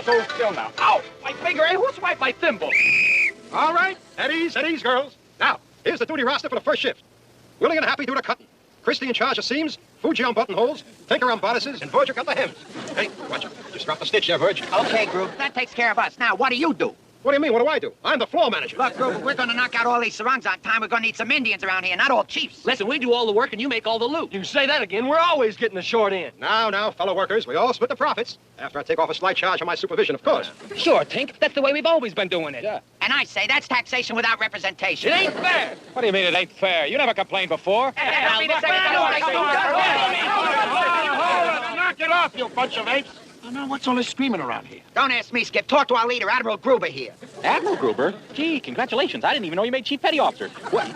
hold still now. Ow! My finger, hey, who swiped my thimble? All right, at ease, girls. Now, here's the duty roster for the first shift. Willing and Happy do the cutting. Christy in charge of seams, Fuji on buttonholes, Tinker on bodices, and Virgil got the hems. Hey, watch it. Just drop the stitch there, Virg. Okay, Groove. That takes care of us. Now, what do you do? What do you mean? What do I do? I'm the floor manager. Look, Groove, if we're going to knock out all these sarongs on time, we're going to need some Indians around here, not all chiefs. Listen, we do all the work and you make all the loot. You say that again, we're always getting the short end. Now, fellow workers, we all split the profits. After I take off a slight charge on my supervision, of course. Sure, Tink. That's the way we've always been doing it. Yeah. And I say that's taxation without representation. It ain't fair. What do you mean it ain't fair? You never complained before. Knock it off, you bunch of apes. Oh, now, what's all this screaming around here? Don't ask me, Skip. Talk to our leader, Admiral Gruber here. Admiral Gruber? Gee, congratulations. I didn't even know you made Chief Petty Officer. What?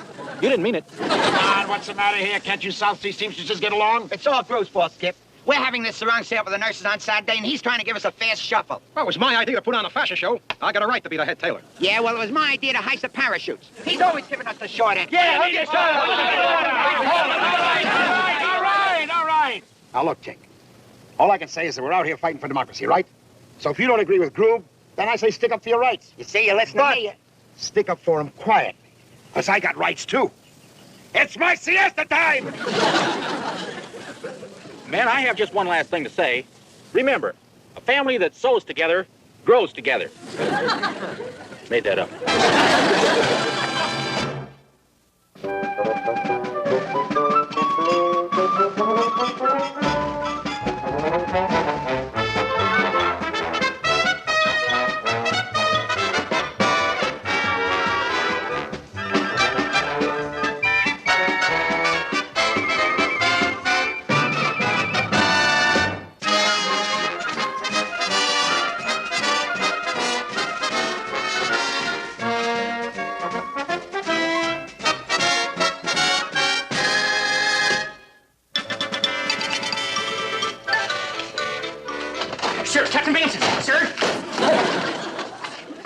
You didn't mean it. Come on, what's the matter here? Can't you South Sea seamstresses get along? It's all Gruber's fault, Skip. We're having this sarong sale for the nurses on Saturday, and he's trying to give us a fast shuffle. Well, it was my idea to put on a fashion show. I got a right to be the head tailor. Yeah, well, it was my idea to heist the parachutes. He's always giving us the short end. Yeah, all right. Now, look, Tink. All I can say is that we're out here fighting for democracy, right? So if you don't agree with Groove, then I say stick up for your rights. You see, you listen to me. Stick up for him quietly, because I got rights, too. It's my siesta time! Man, I have just one last thing to say. Remember, a family that sews together grows together. Made that up. Sir, Captain Benson, sir.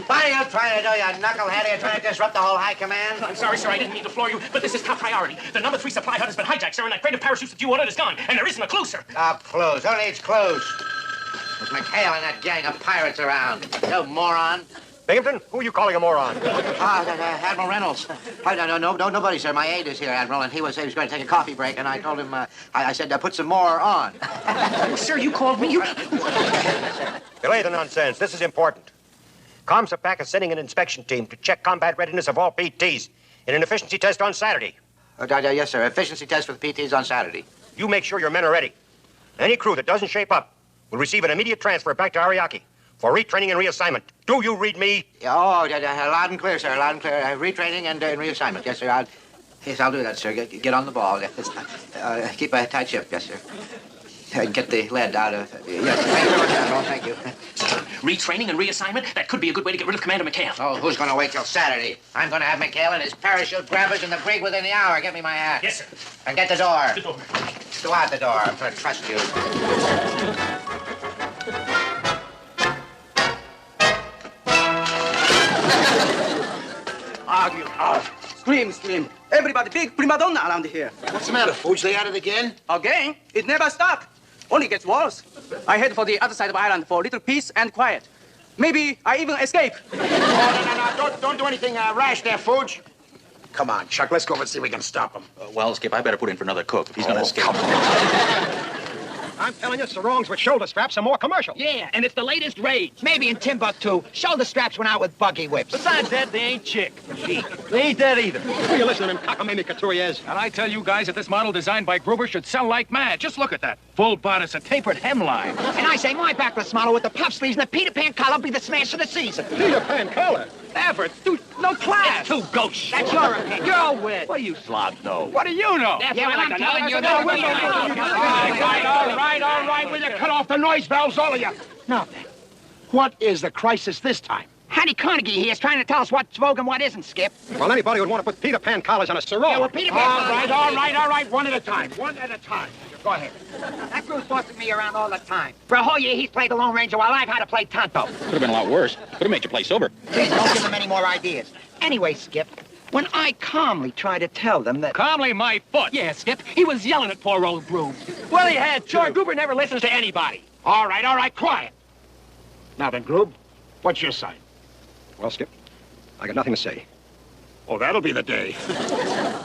What are you trying to do, you knucklehead? Are you trying to disrupt the whole high command? I'm sorry, sir, I didn't mean to floor you, but this is top priority. The number 3 supply hut has been hijacked, sir, and that crate of parachutes that you ordered is gone, and there isn't a clue, sir. Oh, clues. Who needs clues? There's McHale and that gang of pirates around. You moron. Binghamton, who are you calling a moron? Admiral Reynolds. Nobody, sir. My aide is here, Admiral, and he was going to take a coffee break, and I told him, I said, put some more on. Sir, you called me. Delay the nonsense. This is important. ComSapac is sending an inspection team to check combat readiness of all PTs in an efficiency test on Saturday. Yes, sir. Efficiency test for the PTs on Saturday. You make sure your men are ready. Any crew that doesn't shape up will receive an immediate transfer back to Ariake for retraining and reassignment. Do you read me? Oh, loud and clear, sir. Loud and clear. Retraining and reassignment. Yes, sir. I'll do that, sir. Get on the ball. Keep a tight ship. Yes, sir. Get the lead out of... Yes, thank you very much, Admiral. Thank you. Retraining and reassignment? That could be a good way to get rid of Commander McHale. Oh, who's going to wait till Saturday? I'm going to have McHale and his parachute grabbers in the brig within the hour. Get me my hat. Yes, sir. And get the door. The door. Go out the door. I'm going to trust you. Scream. Everybody big prima donna around here. What's the matter, Fuge? They at it again? Again, it never stops. Only gets worse. I head for the other side of the island for a little peace and quiet. Maybe I even escape. No. Don't do anything rash there, Fuge. Come on, Chuck. Let's go over and see if we can stop him. Well, Skip, I better put in for another cook if he's going to escape. I'm telling you, sarongs with shoulder straps are more commercial. Yeah, and it's the latest rage. Maybe in Timbuktu, shoulder straps went out with buggy whips. Besides that, they ain't chic. They ain't that either. Will you listen to them cockamamie couturiers? And I tell you guys that this model designed by Gruber should sell like mad. Just look at that. Full bodice, a tapered hemline. And I say my backless model with the puff sleeves and the Peter Pan collar be the smash of the season. Peter Pan collar. Never. Dude, no class. It's too gauche. That's your opinion. You're wet. What do you slobs know? What do you know? That's Yeah, what well, I'm telling you, no, All right. Will you cut off the noise valves, all of you? Now then, what is the crisis this time? Hattie Carnegie here is trying to tell us what's vogue and what isn't, Skip. Well, anybody would want to put Peter Pan collars on a sarong. Yeah, well, Peter Pan... All right. One at a time. Go ahead. That crew's bossing me around all the time. For a whole year, he's played the Lone Ranger while I've had to play Tonto. Could have been a lot worse. Could have made you play sober. Please don't give him any more ideas. Anyway, Skip, when I calmly try to tell them that... Calmly my foot. Yeah, Skip. He was yelling at poor old Groove. Well, he had. Sure, Goober never listens to anybody. All right. Quiet. Now then, Grube, what's your side? Well, Skip, I got nothing to say. Oh, that'll be the day.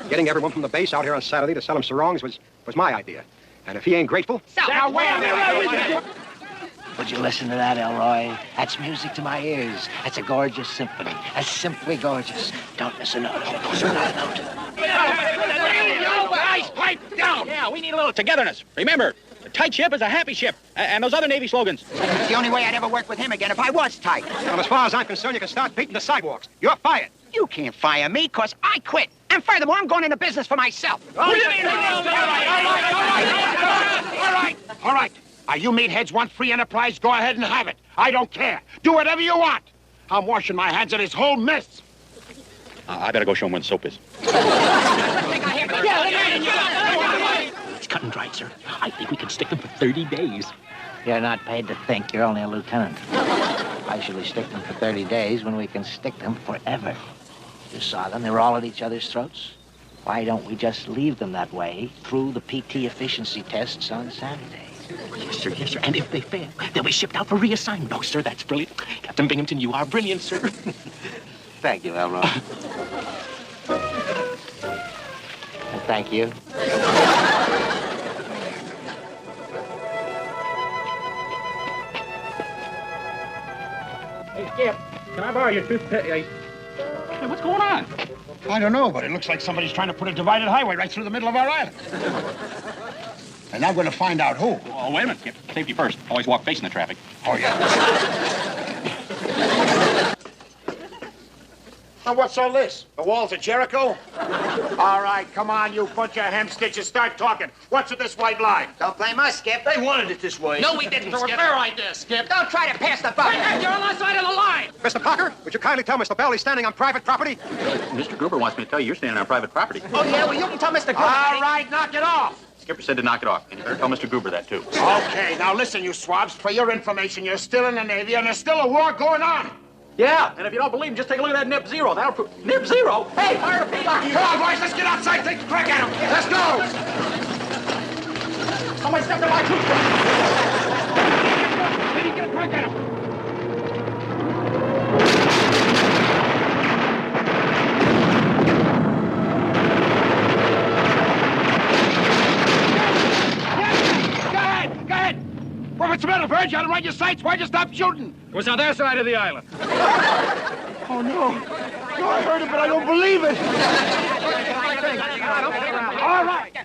Getting everyone from the base out here on Saturday to sell him sarongs was my idea. And if he ain't grateful... Now, wait a minute. Would you listen to that, Elroy? That's music to my ears. That's a gorgeous symphony. That's simply gorgeous. Don't miss a note. Don't miss a note. Guys, pipe down! Yeah, we need a little togetherness. Remember, a tight ship is a happy ship. And those other Navy slogans. It's the only way I'd ever work with him again if I was tight. Well, as far as I'm concerned, you can start beating the sidewalks. You're fired. You can't fire me, because I quit. And furthermore, I'm going into business for myself. All right. You meatheads want free enterprise? Go ahead and have it. I don't care. Do whatever you want. I'm washing my hands of this whole mess. I better go show him where the soap is. It's cut and dried, sir. I think we can stick them for 30 days. You're not paid to think. You're only a lieutenant. Why should we stick them for 30 days when we can stick them forever? You saw them. They were all at each other's throats. Why don't we just leave them that way through the PT efficiency tests on Saturday? Yes, sir, yes, sir. And if they fail, they'll be shipped out for reassignment. Oh, sir, that's brilliant. Captain Binghamton, you are brilliant, sir. Thank you, Elroy. And thank you. Hey, Skip, can I borrow your toothpick? Hey, what's going on? I don't know, but it looks like somebody's trying to put a divided highway right through the middle of our island. And I'm going to find out who. Oh, wait a minute, Skip. Safety first. Always walk facing the traffic. Oh, yeah. Now, what's all this? The walls of Jericho? All right, come on, you bunch of hemstitches. Start talking. What's with this white line? Don't blame us, Skip. They wanted it this way. No, we didn't, Skip. fair idea, Skip. Don't try to pass the buck. You're on our side of the line. Mr. Parker, would you kindly tell Mr. Bell he's standing on private property? Mr. Gruber wants me to tell you you're standing on private property. Oh, yeah? Well, you can tell Mr. Gruber. All right, knock it off. Skipper said to knock it off. And you better tell Mr. Gruber that, too. Okay, now listen, you swabs. For your information, you're still in the Navy, and there's still a war going on. Yeah, and if you don't believe him, just take a look at that nip zero. That'll prove... Nip zero? Hey, fire the peacock! Come on, boys, let's get outside, take a crack at him. Let's go! Somebody stepped in my toothpick. Did he get a crack at him? Go ahead! What's the matter, Verge? You had him right in your sights. Why'd you stop shooting? It was on their side of the island. Oh, no. No, I heard it, but I don't believe it.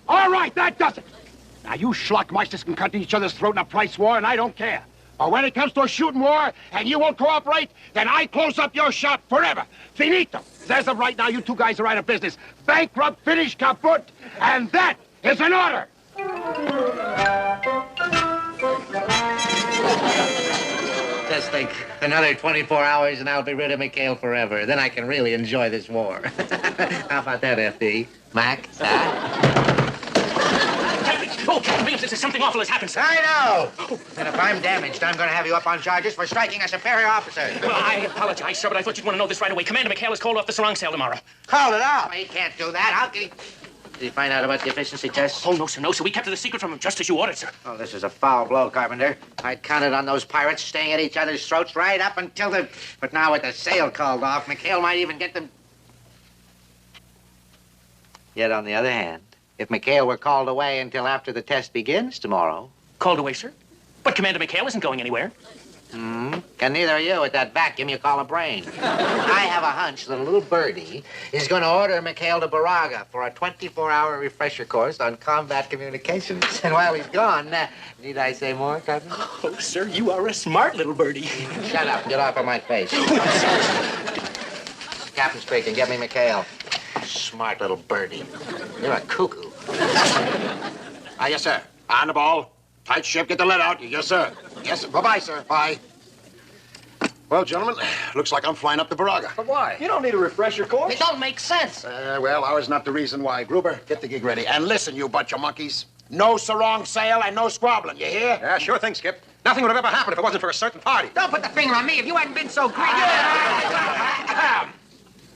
All right, that does it. Now, you schlockmeisters can cut each other's throat in a price war, and I don't care. But when it comes to a shooting war, and you won't cooperate, then I close up your shop forever. Finito. As of right now, you two guys are out of business. Bankrupt, finished, kaput, and that is an order. Just think, another 24 hours and I'll be rid of McHale forever. Then I can really enjoy this war. How about that, FD? Mac? Oh, Captain Binghamton, something awful has happened, sir. I know. And if I'm damaged, I'm going to have you up on charges for striking a superior officer. Well, I apologize, sir, but I thought you'd want to know this right away. Commander McHale has called off the sarong sale tomorrow. Call it off. He can't do that. How can he... Did you find out about the efficiency tests? Oh, no, sir, no, sir. We kept it a secret from him, just as you ordered, sir. Oh, this is a foul blow, Carpenter. I'd counted on those pirates staying at each other's throats right up until the... But now with the sale called off, McHale might even get them... Yet, on the other hand, if McHale were called away until after the test begins tomorrow... Called away, sir? But Commander McHale isn't going anywhere. Can neither of you with that vacuum you call a brain. I have a hunch that a little birdie is going to order McHale to Baraga for a 24-hour refresher course on combat communications. And while he's gone, need I say more, Captain? Oh, sir, you are a smart little birdie. Shut up and get off of my face. Captain speaking, get me McHale. Smart little birdie. You're a cuckoo. Yes, sir. On the ball. Tight ship, get the lead out. Yes, sir. Yes, sir. Bye-bye, sir. Bye. Well, gentlemen, looks like I'm flying up to Baraga. But why? You don't need a refresher course. It don't make sense. Well, ours not the reason why. Gruber, get the gig ready. And listen, you bunch of monkeys. No sarong sale and no squabbling, you hear? Yeah, sure thing, Skip. Nothing would have ever happened if it wasn't for a certain party. Don't put the finger on me if you hadn't been so greedy.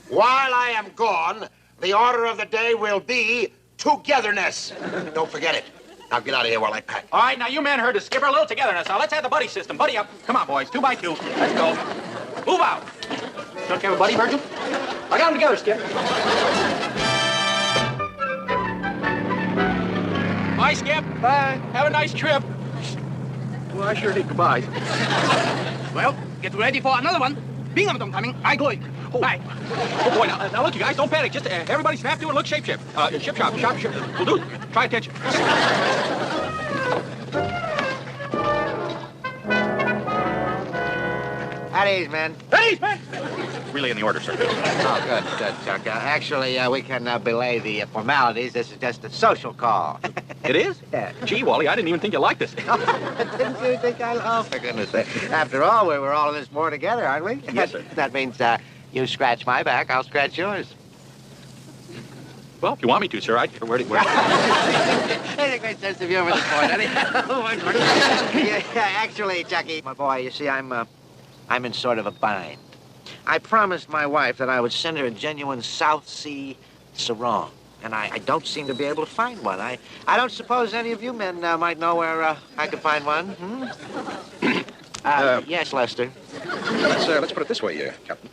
While I am gone, the order of the day will be togetherness. Don't forget it. Now get out of here while I pack. All right, now you men heard the skipper. A little togetherness. Now let's have the buddy system. Buddy up. Come on, boys. 2 by 2. Let's go. Move out. Don't you have a buddy, Virgil? I got them together, Skip. Bye, Skip. Bye. Have a nice trip. Well, I sure need goodbye. Well, get ready for another one. Binghamton coming. I going. Bye. Oh, boy. Now look, you guys, don't panic. Just everybody snap to and look shape. Ship shop. Will do. Try attention. At ease, men. Hey, man. Really in the order, sir. Oh, good, Chuck. Actually, we can belay the formalities. This is just a social call. It is? Yeah. Gee, Wally, I didn't even think you liked this. Didn't you think oh, for goodness sake. After all, we're all in this more together, aren't we? Yes, sir. That means you scratch my back, I'll scratch yours. Well, if you want me to, sir, where? There's a great sense of humor this morning. Yeah, actually, Chucky, my boy, you see, I'm in sort of a bind. I promised my wife that I would send her a genuine South Sea sarong, and I don't seem to be able to find one. I don't suppose any of you men might know where I could find one. Yes, Lester. Let's put it this way, Captain.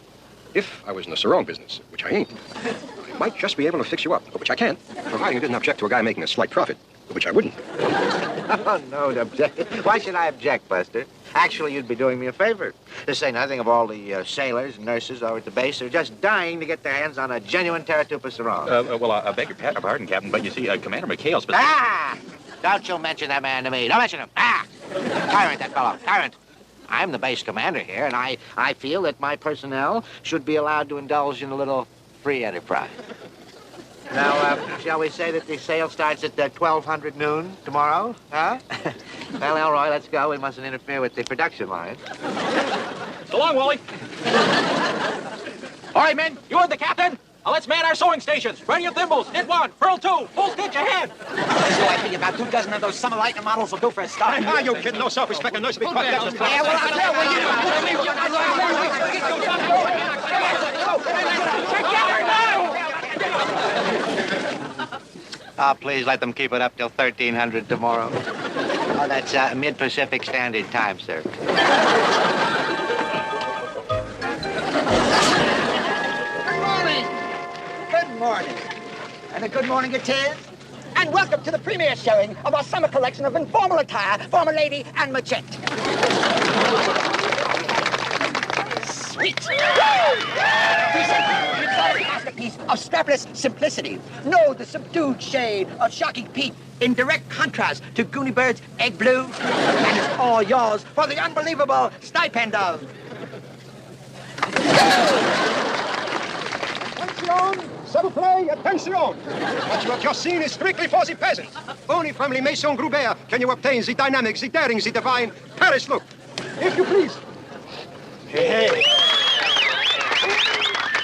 If I was in the sarong business, which I ain't, I might just be able to fix you up, which I can, providing you didn't object to a guy making a slight profit, which I wouldn't. Oh, no, object. Why should I object, Buster? Actually, you'd be doing me a favor. To say nothing of all the sailors and nurses over at the base who are just dying to get their hands on a genuine Taratupa sarong. Well, I beg your pardon, Captain, but you see, Commander McHales... Ah! Don't you mention that man to me. Don't mention him. Ah! Tyrant, that fellow. Tyrant. I'm the base commander here, and I feel that my personnel should be allowed to indulge in a little free enterprise. Now, shall we say that the sale starts at 1200 noon tomorrow? Huh? Well, Elroy, let's go. We mustn't interfere with the production line. So long, Wally. All right, men, you heard the captain. Now let's man our sewing stations. Ready your thimbles. Knit 1, furl 2, full stitch ahead. So I think about 2 dozen of those summer lighting models will do for a start. Ah, you kidding? No self-respect and no big quiet. Yeah, well, I'll Oh, please let them keep it up till 1300 tomorrow. Oh, that's mid-Pacific Standard Time, sir. Good morning. And a good morning it is. And welcome to the premiere showing of our summer collection of informal attire for my lady and my gent. Sweet. Present the exotic masterpiece of strapless simplicity. Know the subdued shade of shocking peak in direct contrast to Goonie Bird's egg blue. And it's all yours for the unbelievable stipend of... Attention! S'il play, attention! What you have just seen is strictly for the peasant. Only from the Maison Grubert can you obtain the dynamic, the daring, the divine Paris look. If you please. Hey.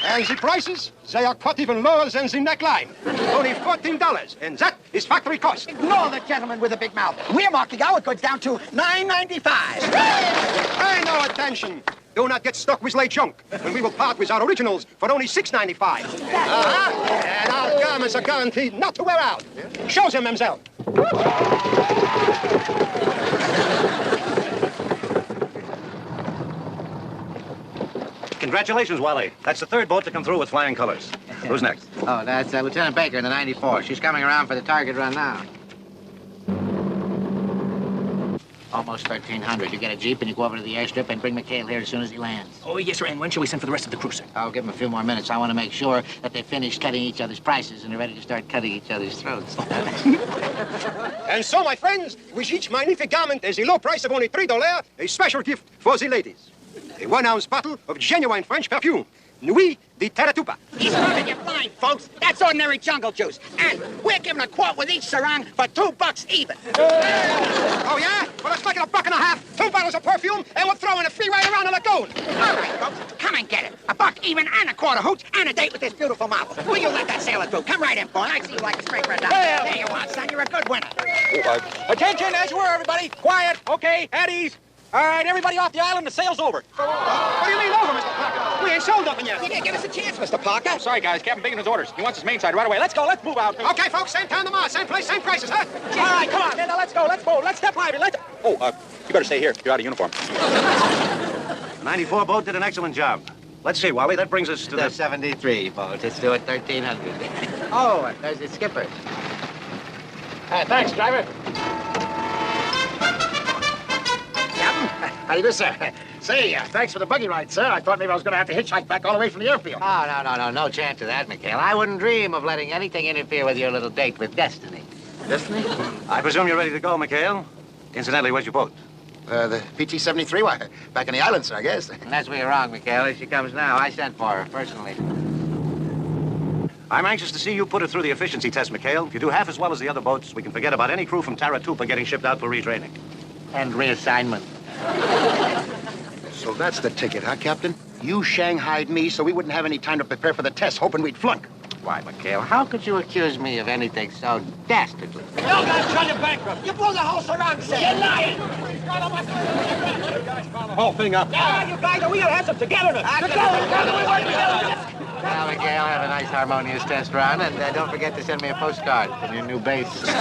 And the prices, they are cut even lower than the neckline. Only $14, and that is factory cost. Ignore the gentleman with the big mouth. We're marking our goods down to $9.95. Pay no attention. Do not get stuck with late junk, when we will part with our originals for only $6.95. And our garments are guaranteed not to wear out. Show them, mademoiselle. Congratulations, Wally. That's the 3rd boat to come through with flying colors. Who's next? Oh, that's Lieutenant Baker in the 94. She's coming around for the target run now. Almost 1300. You get a Jeep and you go over to the airstrip and bring McHale here as soon as he lands. Oh, yes, sir. And when shall we send for the rest of the crew, sir? I'll give him a few more minutes. I want to make sure that they finish cutting each other's prices and are ready to start cutting each other's throats. And so, my friends, with each magnificent garment at the low price of only $3, a special gift for the ladies. A 1-ounce bottle of genuine French perfume, Nuit de Taratupa. He's rubbing you blind, folks. That's ordinary jungle juice. And we're giving a quart with each sarong for $2 even. Oh, yeah? Well, let's make it $1.50. 2 bottles of perfume, and we'll throw in a fee right around the lagoon. All right, folks, come and get it. $1 even and a quarter hooch and a date with this beautiful model. Will you let that sailor through? Come right in, boy. I see you like a straight red dot. There you are, son. You're a good winner. Attention, as you were, everybody. Quiet. Okay, at ease. All right, everybody off the island. The sail's over. What do you mean over, Mr. Parker? We ain't sold nothing yet. Give us a chance, Mr. Parker. Sorry, guys. Captain Bacon has orders. He wants his main side right away. Let's go. Let's move out. Okay, folks, same time tomorrow, same place, same prices, huh? All right, come on. Now, let's go. Let's move. Let's step lively. Let's... Oh, you better stay here. You're out of uniform. The 94 boat did an excellent job. Let's see, Wally, that brings us to The the... 73 boat. It's due at 1300. Oh, and there's the skipper. Thanks, driver. Captain, how do you do, sir? Say, thanks for the buggy ride, sir. I thought maybe I was going to have to hitchhike back all the way from the airfield. Oh, no chance of that, McHale. I wouldn't dream of letting anything interfere with your little date with Destiny. Destiny? I presume you're ready to go, McHale. Incidentally, where's your boat? The PT-73, why, back in the islands, sir, I guess. And that's where you're wrong, McHale. Here she comes now. I sent for her, personally. I'm anxious to see you put her through the efficiency test, McHale. If you do half as well as the other boats, we can forget about any crew from Taratupa getting shipped out for retraining. And reassignment. So that's the ticket, huh, Captain? You shanghaied me so we wouldn't have any time to prepare for the test, hoping we'd flunk. Why, McHale, how could you accuse me of anything so dastardly? You guys trying to bankrupt. You blew the whole surround set. You're lying. Whole thing up. Yeah, you guys, we gotta have some togetherness. Together, we work together. Well, McHale, have a nice harmonious test run, and don't forget to send me a postcard from your new base. Bye,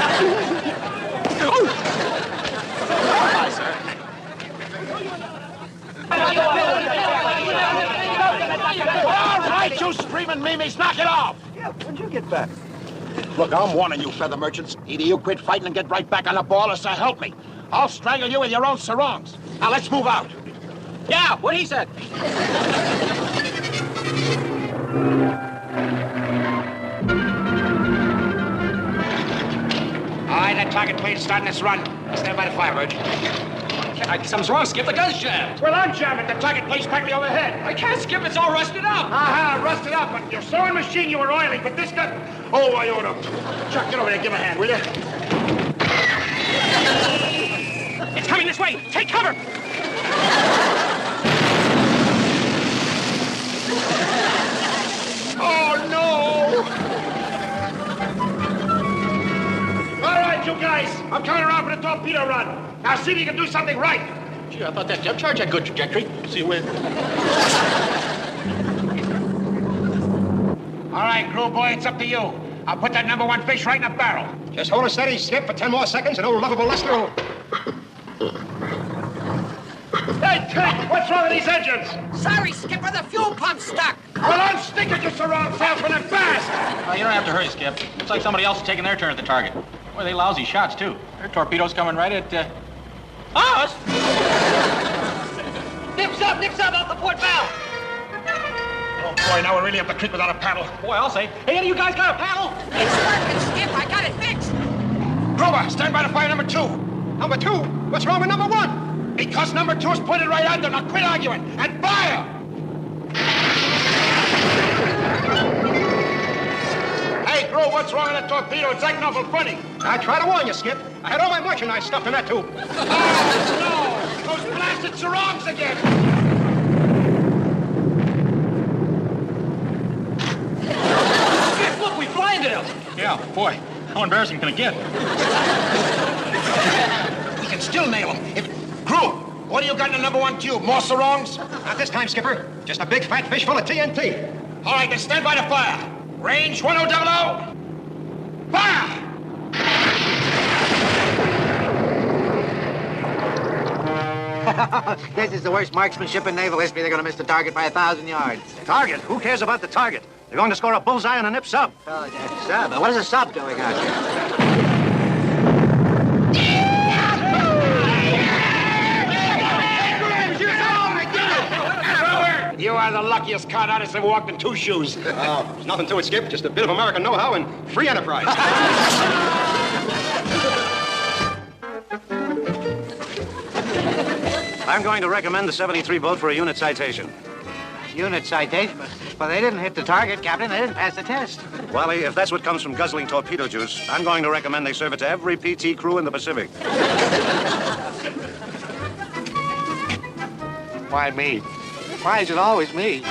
sir. All right, you screaming memes, knock it off! Yeah, when'd you get back? Look, I'm warning you, feather merchants. Either you quit fighting and get right back on the ball, or so help me. I'll strangle you with your own sarongs. Now, let's move out. Yeah, what he said. All right, that target plane's starting its run. Stand by the fire, Bird. Something's wrong, Skip. The gun's jammed. Well, I'm jamming. The target plane's directly overhead. I can't, Skip. It's all rusted up. Aha, rusted up, but your sewing machine you were oiling, but this gun... Oh, I ought to... Chuck, get over there. Give a hand, will you? It's coming this way. Take cover. Oh, no! All right, you guys. I'm coming around for the torpedo run. Now, see if you can do something right. Gee, I thought that depth charge had good trajectory. See where... All right, crew boy, it's up to you. I'll put that number one fish right in the barrel. Just hold it steady, Skip, for 10 more seconds, and old lovable Lester will... Hey, Ted, what's wrong with these engines? Sorry, Skipper, the fuel pump's stuck. Well, unstick it, you surround salesman, and fast! Oh, you don't have to hurry, Skip. Looks like somebody else is taking their turn at the target. Boy, they lousy shots, too. Their torpedoes coming right at, us! Nips up off the port valve. Oh, boy, now we really have to creep without a paddle. Boy, I'll say. Hey, any of you guys got a paddle? It's working, Skip. I got it fixed. Grover, stand by to fire number two. Number 2? What's wrong with number 1? Because number two's pointed right at them. Now quit arguing and fire! Hey, Grover, what's wrong with that torpedo? It's acting awful funny. I try to warn you, Skip. I had all my merchandise stuffed in that tube. Oh, no! Those blasted sarongs again! Skip, look, we blinded him! Yeah, boy, how embarrassing can it get? We can still nail him. Crew, what do you got in the number one tube? More sarongs? Not this time, Skipper. Just a big fat fish full of TNT. All right, then stand by to fire. Range 1000. Fire! This is the worst marksmanship in naval history. They're going to miss the target by 1,000 yards. Target? Who cares about the target? They're going to score a bullseye on a nip sub. Oh, that sub. What is a sub doing out here? You are the luckiest con artist I've walked in 2 shoes. Oh, there's nothing to it, Skip. Just a bit of American know-how and free enterprise. I'm going to recommend the 73 boat for a unit citation. Unit citation? But they didn't hit the target, Captain. They didn't pass the test. Wally, if that's what comes from guzzling torpedo juice, I'm going to recommend they serve it to every PT crew in the Pacific. Why me? Why is it always me?